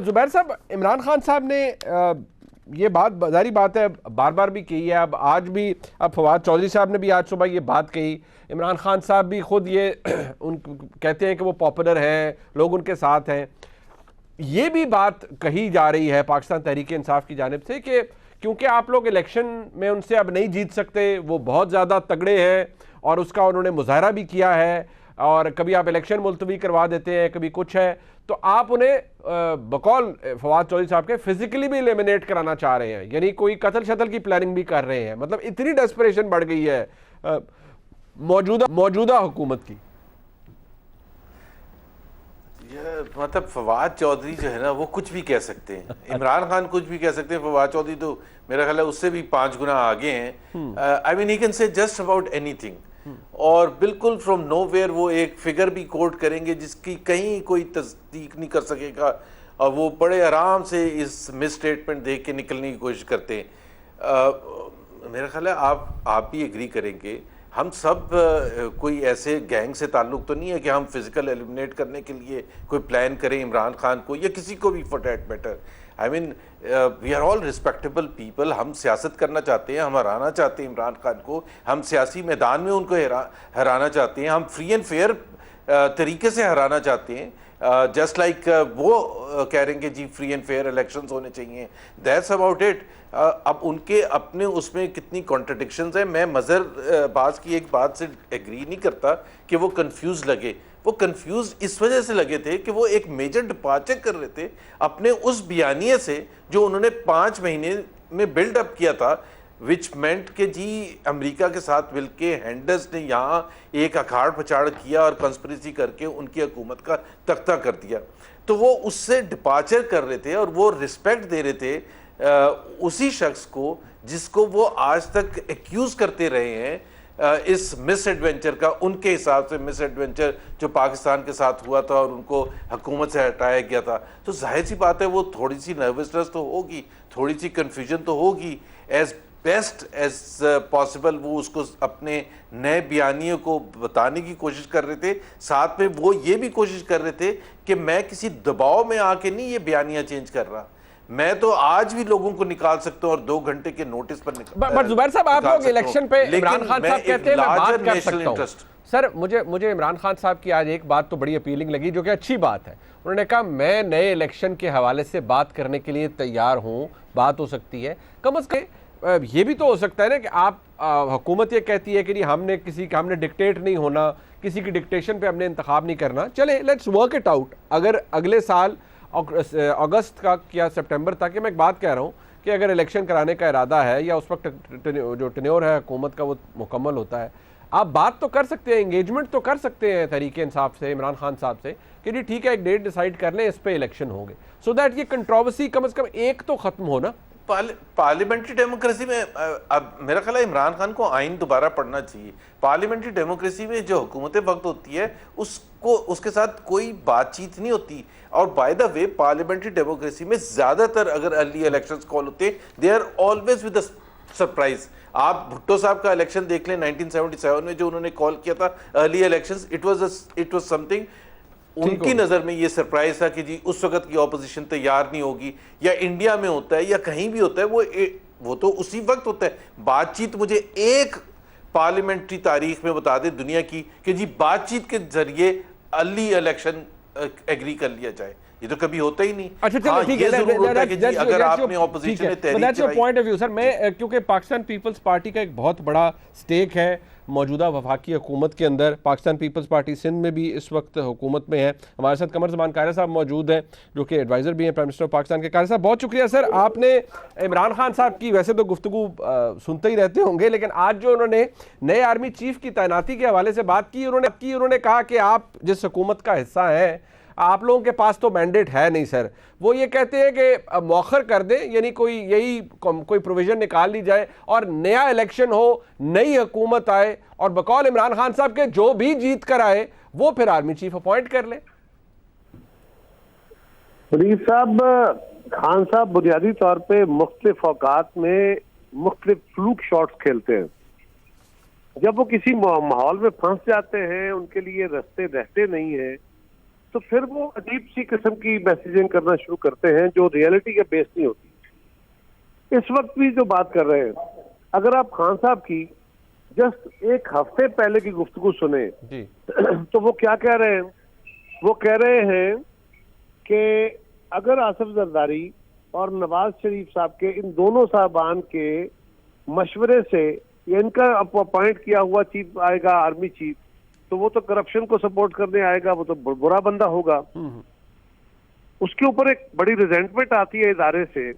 जुबैर साहब, इमरान खान साहब ने ये बात जारी बात है बार बार भी कही है, अब आज भी, अब फवाद चौधरी साहब ने भी आज सुबह ये बात कही, इमरान खान साहब भी खुद ये कहते हैं कि वो पॉपुलर हैं, लोग उनके साथ हैं। ये भी बात कही जा रही है पाकिस्तान तहरीक इंसाफ की जानिब से कि क्योंकि आप लोग इलेक्शन में उनसे अब नहीं जीत सकते, वो बहुत ज़्यादा तगड़े हैं और उसका उन्होंने मुजाहरा भी किया है, और कभी आप इलेक्शन मुलतवी करवा देते हैं, कभी कुछ है, तो आप उन्हें बकौल फवाद चौधरी साहब के फिजिकली भी एलिमिनेट कराना चाह रहे हैं, यानी कोई कत्ल शतल की प्लानिंग भी कर रहे हैं। मतलब इतनी डेस्परेशन बढ़ गई है मौजूदा हुकूमत की। मतलब फवाद चौधरी जो है ना, वो कुछ भी कह सकते हैं, इमरान खान कुछ भी कह सकते हैं, फवाद चौधरी तो मेरा ख्याल है उससे भी 5 गुना आगे हैं। I mean he can say just about anything, और बिल्कुल फ्रॉम नोवेयर वो एक फिगर भी कोट करेंगे जिसकी कहीं कोई तस्दीक नहीं कर सकेगा, और वो बड़े आराम से इस मिस स्टेटमेंट देख के निकलने की कोशिश करते हैं। मेरा ख्याल है आप भी एग्री करेंगे, हम सब कोई ऐसे गैंग से ताल्लुक़ तो नहीं है कि हम फिजिकल एलिमिनेट करने के लिए कोई प्लान करें इमरान खान को या किसी को भी for that matter. I mean we are all respectable people, हम सियासत करना चाहते हैं, हम हराना चाहते हैं इमरान खान को, हम सियासी मैदान में उनको हराना चाहते हैं, हम फ्री एंड फेयर तरीके से हराना चाहते हैं। जस्ट लाइक वो कह रहे हैं कि जी फ्री एंड फेयर इलेक्शंस होने चाहिए, दैट्स अबाउट इट। अब उनके अपने उसमें कितनी कॉन्ट्रडिक्शंस हैं। मैं मज़र बाज की एक बात से एग्री नहीं करता कि वो कंफ्यूज लगे, वो कंफ्यूज इस वजह से लगे थे कि वो एक मेजर डिपार्चर कर रहे थे अपने उस बयानिए से जो उन्होंने 5 महीने में बिल्डअप किया था, विच मेंट के जी अमेरिका के साथ मिलके हैंडर्स ने यहाँ एक अखाड़ पछाड़ किया और कंस्पिरेसी करके उनकी हुकूमत का तख्ता कर दिया। तो वो उससे डिपार्चर कर रहे थे और वो रिस्पेक्ट दे रहे थे उसी शख्स को जिसको वो आज तक एक्यूज करते रहे हैं इस मिस एडवेंचर का। उनके हिसाब से मिस एडवेंचर जो पाकिस्तान के साथ हुआ था और उनको हुकूमत से हटाया गया था, तो जाहिर सी बात है वो थोड़ी सी नर्वसनेस तो होगी, थोड़ी सी कन्फ्यूजन तो होगी। एज बेस्ट एज पॉसिबल वो उसको अपने नए बयानियों को बताने की कोशिश कर रहे थे, साथ में वो ये भी कोशिश कर रहे थे कि मैं किसी दबाव में आके नहीं ये बयानियां चेंज कर रहा, मैं तो आज भी लोगों को निकाल सकता हूँ और 2 घंटे के नोटिस पर बट जुबैर साहब, आप लोग इलेक्शन पे इमरान खान साहब कहते हैं मैं बात कर सकता हूँ। सर मुझे इमरान खान साहब की आज एक बात तो बड़ी अपीलिंग लगी, जो कि अच्छी बात है। उन्होंने कहा मैं नए इलेक्शन के हवाले से बात करने के लिए तैयार हूँ, बात हो सकती है। कम से कम ये भी तो हो सकता है ना कि आप हुकूमत ये कहती है कि नहीं हमने डिक्टेट नहीं होना, किसी की डिक्टेशन पे हमने इंतखाब नहीं करना, चले लेट्स वर्क इट आउट। अगर अगले साल अगस्त का या सितंबर तक, मैं एक बात कह रहा हूँ कि अगर इलेक्शन कराने का इरादा है या उस वक्त जो टेन्योर है हुकूमत का वो मुकम्मल होता है, आप बात तो कर सकते हैं, एंगेजमेंट तो कर सकते हैं तहरीक इंसाफ से, इमरान खान साहब से कि जी ठीक है एक डेट डिसाइड कर लें, इस पे इलेक्शन होंगे, सो दैट ये कंट्रोवर्सी कम से कम एक तो खत्म हो ना। पार्लियामेंट्री डेमोक्रेसी में अब मेरा ख्याल है इमरान खान को आइन दोबारा पढ़ना चाहिए। पार्लियामेंट्री डेमोक्रेसी में जो हुकूमत वक्त होती है उसको उसके साथ कोई बातचीत नहीं होती, और by the way parliamentary democracy में ज्यादातर अगर अर्ली इलेक्शंस कॉल होते हैं they are always with surprise. आप भुट्टो साहब का इलेक्शन देख लें 1977 में जो उन्होंने कॉल किया था early elections, it was something, उनकी नजर में ये सरप्राइज था कि जी उस वक्त की ऑपोजिशन तैयार नहीं होगी, या इंडिया में होता है या कहीं भी होता है वो तो उसी वक्त होता है। बातचीत मुझे एक पार्लियामेंट्री तारीख में बता दे दुनिया की कि जी बातचीत के जरिए अर्ली इलेक्शन एग्री कर लिया जाए, ये तो कभी होता ही नहीं। अच्छा चलो ठीक है, जरूर होता है कि जी अगर आपने ऑपोजिशन ने तहरीक चलाई, पॉइंट ऑफ व्यू सर, मैं क्योंकि पाकिस्तान पीपल्स पार्टी का एक बहुत बड़ा स्टेक है मौजूदा वफाकी हुकूमत के अंदर, पाकिस्तान पीपल्स पार्टी सिंध में भी इस वक्त हुकूमत में है। हमारे साथ कमर ज़मान कारी साहब मौजूद हैं जो कि एडवाइज़र भी हैं प्राइम मिनिस्टर ऑफ पाकिस्तान के। कारी साहब बहुत शुक्रिया सर, आपने इमरान खान साहब की वैसे तो गुफ्तगू सुनते ही रहते होंगे, लेकिन आज जो उन्होंने नए आर्मी चीफ की तैनाती के हवाले से बात की, उन्होंने कहा कि आप जिस हुकूमत का हिस्सा हैं आप लोगों के पास तो मैंडेट है नहीं सर, वो ये कहते हैं कि मौखर कर दें, यानी कोई प्रोविजन निकाल ली जाए और नया इलेक्शन हो, नई हुकूमत आए और बकौल इमरान खान साहब के जो भी जीत कर आए वो फिर आर्मी चीफ अपॉइंट कर ले। फरीद साहब, खान साहब बुनियादी तौर पे मुख्तलिफ औकात में मुख्तलिफ फ्लूक शॉट्स खेलते हैं। जब वो किसी माहौल में फंस जाते हैं, उनके लिए रास्ते रहते नहीं है, तो फिर वो अजीब सी किस्म की मैसेजिंग करना शुरू करते हैं जो रियलिटी के बेस नहीं होती। इस वक्त भी जो बात कर रहे हैं, अगर आप खान साहब की जस्ट एक हफ्ते पहले की गुफ्तगू सुने जी। तो वो क्या कह रहे हैं? वो कह रहे हैं कि अगर आसिफ जरदारी और नवाज शरीफ साहब के, इन दोनों साहबान के मशवरे से इनका अपॉइंट किया हुआ चीफ आएगा, आर्मी चीफ, तो वो तो करप्शन को सपोर्ट करने आएगा, वो तो बुरा बंदा होगा। उसके ऊपर एक बड़ी रिजेंटमेंट आती है इदारे से।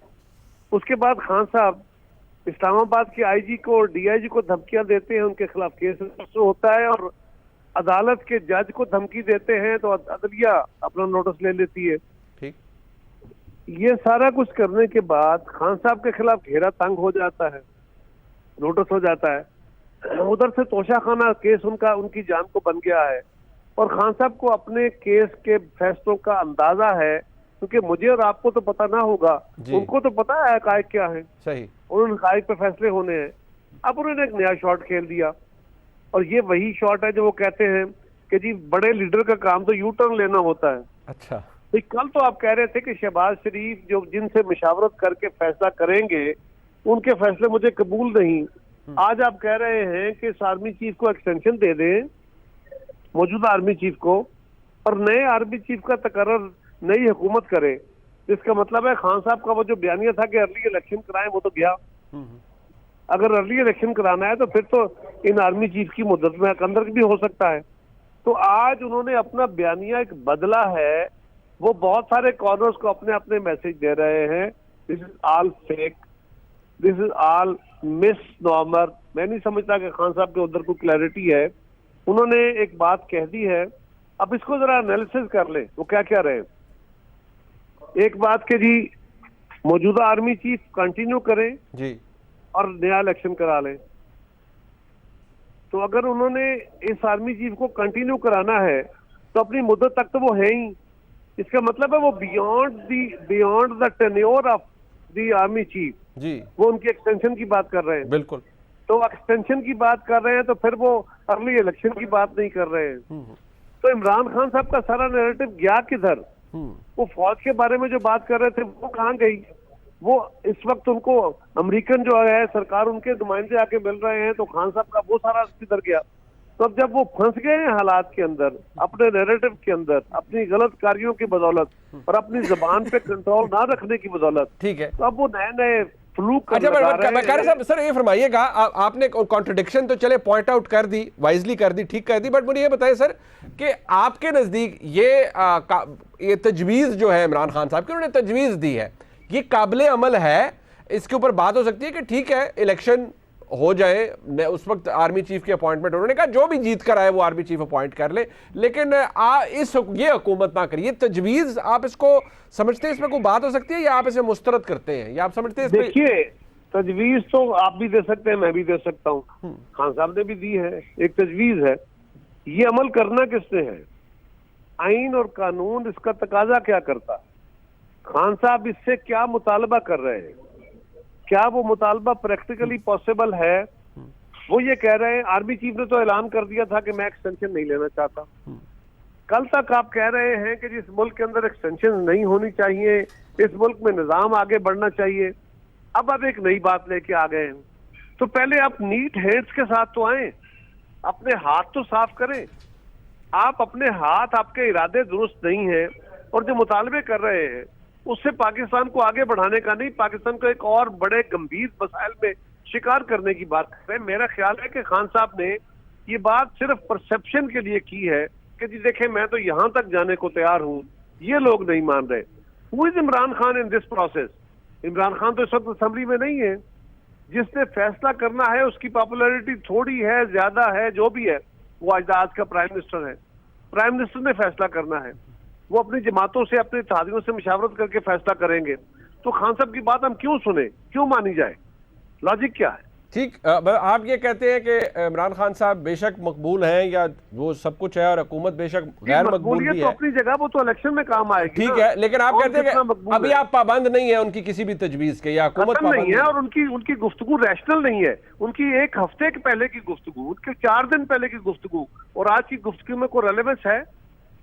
उसके बाद खान साहब इस्लामाबाद के आईजी को और डीआईजी को धमकियां देते हैं, उनके खिलाफ केस होता है और अदालत के जज को धमकी देते हैं तो अदलिया अपना नोटिस ले लेती है। ठीक। ये सारा कुछ करने के बाद खान साहब के खिलाफ घेरा तंग हो जाता है, नोटिस हो जाता है। उधर से तोशाखाना केस उनकी जान को बन गया है और खान साहब को अपने केस के फैसलों का अंदाजा है, क्योंकि मुझे और आपको तो पता ना होगा, उनको तो पता है हकायक क्या है। सही। उन्होंने हकायक पे फैसले होने हैं। अब उन्होंने एक नया शॉट खेल दिया और ये वही शॉट है जो वो कहते हैं कि जी बड़े लीडर का काम तो यू टर्न लेना होता है। अच्छा। तो कल तो आप कह रहे थे कि शहबाज शरीफ जो जिनसे मुशावरत करके फैसला करेंगे उनके फैसले मुझे कबूल नहीं। आज आप कह रहे हैं कि इस आर्मी चीफ को एक्सटेंशन दे दें, मौजूदा आर्मी चीफ को, और नए आर्मी चीफ का तकर्रर नई हुकूमत करे। इसका मतलब है खान साहब का वो जो बयानिया था कि अर्ली इलेक्शन कराएं, वो तो गया। अगर अर्ली इलेक्शन कराना है तो फिर तो इन आर्मी चीफ की मुद्दत में अंदर भी हो सकता है। तो आज उन्होंने अपना बयानिया एक बदला है। वो बहुत सारे कॉर्नर्स को अपने अपने मैसेज दे रहे हैं, this is all fake, this is all miss normal. मैं नहीं समझता कि खान साहब के उधर कोई क्लैरिटी है। उन्होंने एक बात कह दी है, अब इसको जरा एनालिसिस कर ले वो क्या कह रहे हैं। एक बात के जी मौजूदा आर्मी चीफ कंटिन्यू करें जी और नया इलेक्शन करा लें। तो अगर उन्होंने इस आर्मी चीफ को कंटिन्यू कराना है तो अपनी मुद्दत तक तो वो है ही। इसका मतलब है वो beyond the tenure of the army chief ji, वो उनकी एक्सटेंशन की बात कर रहे हैं। बिल्कुल। तो एक्सटेंशन की बात कर रहे हैं तो फिर वो अर्ली इलेक्शन की बात नहीं कर रहे हैं। तो इमरान खान साहब का सारा नैरेटिव गया किधर? वो फौज के बारे में जो बात कर रहे थे वो कहाँ गई? वो इस वक्त उनको अमेरिकन जो है सरकार, उनके नुमाइंदे आके मिल रहे हैं, तो खान साहब का वो सारा किधर गया? तो अब जब वो फंस गए हैं हालात के अंदर, अपने नैरेटिव के अंदर, अपनी गलत कार्यों की बदौलत और अपनी जबान पे कंट्रोल ना रखने की बदौलत, ठीक है, तो अब वो नए नए फ्लूक। अच्छा सर ये फरमाइएगा, आपने कॉन्ट्रडिक्शन तो चले पॉइंट आउट कर दी, वाइजली कर दी, ठीक कर दी, बट मुझे ये बताइए सर कि आपके नजदीक ये तजवीज़ जो है इमरान खान साहब की, उन्होंने तजवीज़ दी है, ये काबिल अमल है? इसके ऊपर बात हो सकती है कि ठीक है इलेक्शन हो जाए, उस वक्त आर्मी चीफ की अपॉइंटमेंट, उन्होंने कहा जो भी जीत कर आए वो आर्मी चीफ अपॉइंट कर ले, लेकिन ये हुकूमत ना करिए। तजवीज़ आप इसको समझते हैं, इसमें कोई बात हो सकती है या आप इसे मुस्तरद करते हैं, या आप समझते हैं? देखिए तजवीज़ तो आप भी दे सकते हैं, मैं भी दे सकता हूँ, खान साहब ने भी दी है, एक तजवीज़ है। ये अमल करना किसने है? आइन और कानून इसका तकाजा क्या करता है? खान साहब इससे क्या मुतालबा कर रहे हैं? क्या वो मुतालबा प्रैक्टिकली पॉसिबल है? वो ये कह रहे हैं, आर्मी चीफ ने तो ऐलान कर दिया था कि मैं एक्सटेंशन नहीं लेना चाहता। कल तक आप कह रहे हैं कि जिस मुल्क के अंदर एक्सटेंशन नहीं होनी चाहिए, इस मुल्क में निजाम आगे बढ़ना चाहिए। अब आप एक नई बात लेके आ गए हैं। तो पहले आप नीट हैंड्स के साथ तो आए, अपने हाथ तो साफ करें। आप अपने हाथ, आपके इरादे दुरुस्त नहीं है और जो मुतालबे कर रहे हैं उससे पाकिस्तान को आगे बढ़ाने का नहीं, पाकिस्तान को एक और बड़े गंभीर मसाइल में शिकार करने की बात कर रहे हैं। मेरा ख्याल है कि खान साहब ने ये बात सिर्फ परसेप्शन के लिए की है कि जी देखें मैं तो यहां तक जाने को तैयार हूं, ये लोग नहीं मान रहे। Who is Imran Khan in this process? Imran Khan तो इस वक्त असेंबली में नहीं है। जिसने फैसला करना है उसकी पॉपुलैरिटी थोड़ी है, ज्यादा है, जो भी है, वो आज का प्राइम मिनिस्टर है। प्राइम मिनिस्टर ने फैसला करना है, वो अपनी जमातों से, अपने इत्तेहादियों से मुशावरत करके फैसला करेंगे। तो खान साहब की बात हम क्यों सुने, क्यों मानी जाए? लॉजिक क्या है? ठीक, आप ये कहते हैं कि इमरान खान साहब बेशक मकबूल हैं या वो सब कुछ है और हुकूमत बेशक गैर मकबूल भी है, तो अपनी जगह वो तो इलेक्शन में काम आएगी। ठीक है, लेकिन आप कहते हैं कि अभी आप पाबंद नहीं है उनकी किसी भी तजवीज़ के, या हुकूमत नहीं है और उनकी गुफ्तगू रैशनल नहीं है। उनकी एक हफ्ते के पहले की गुफ्तगू, उनके 4 दिन पहले की गुफ्तगू और आज की गुफ्तगू में कोई रेलेवेंस है?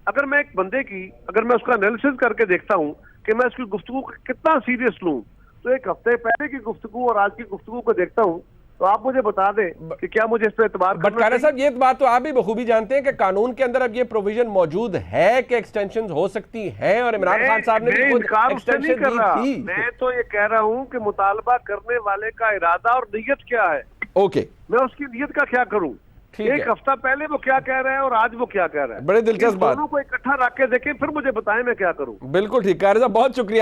अगर मैं एक बंदे की, अगर मैं उसका एनालिसिस करके देखता हूँ कि मैं उसकी गुफ्तगू को कितना सीरियस लूं, तो एक हफ्ते पहले की गुफ्तगू और आज की गुफ्तगू को देखता हूँ, तो आप मुझे बता दें कि क्या मुझे इस पर एतबार करना बट कारा साहब, ये बात तो आप भी बखूबी जानते हैं कि कानून के अंदर अब ये प्रोविजन मौजूद है कि एक्सटेंशन हो सकती हैं, और इमरान खान साहब ने भी खुद एक्सटेंशन दी थी। मैं तो ये कह रहा हूँ कि मुतालबा करने वाले का इरादा और नीयत क्या है। ओके, मैं उसकी नीयत का क्या करूँ? एक हफ्ता पहले वो क्या कह रहा है और आज वो क्या कह रहा है, बड़े दिलचस्प बात। दोनों को इकट्ठा रख के देखें, फिर मुझे बताएं मैं क्या करूँ। बिल्कुल ठीक, कारा साहब बहुत शुक्रिया।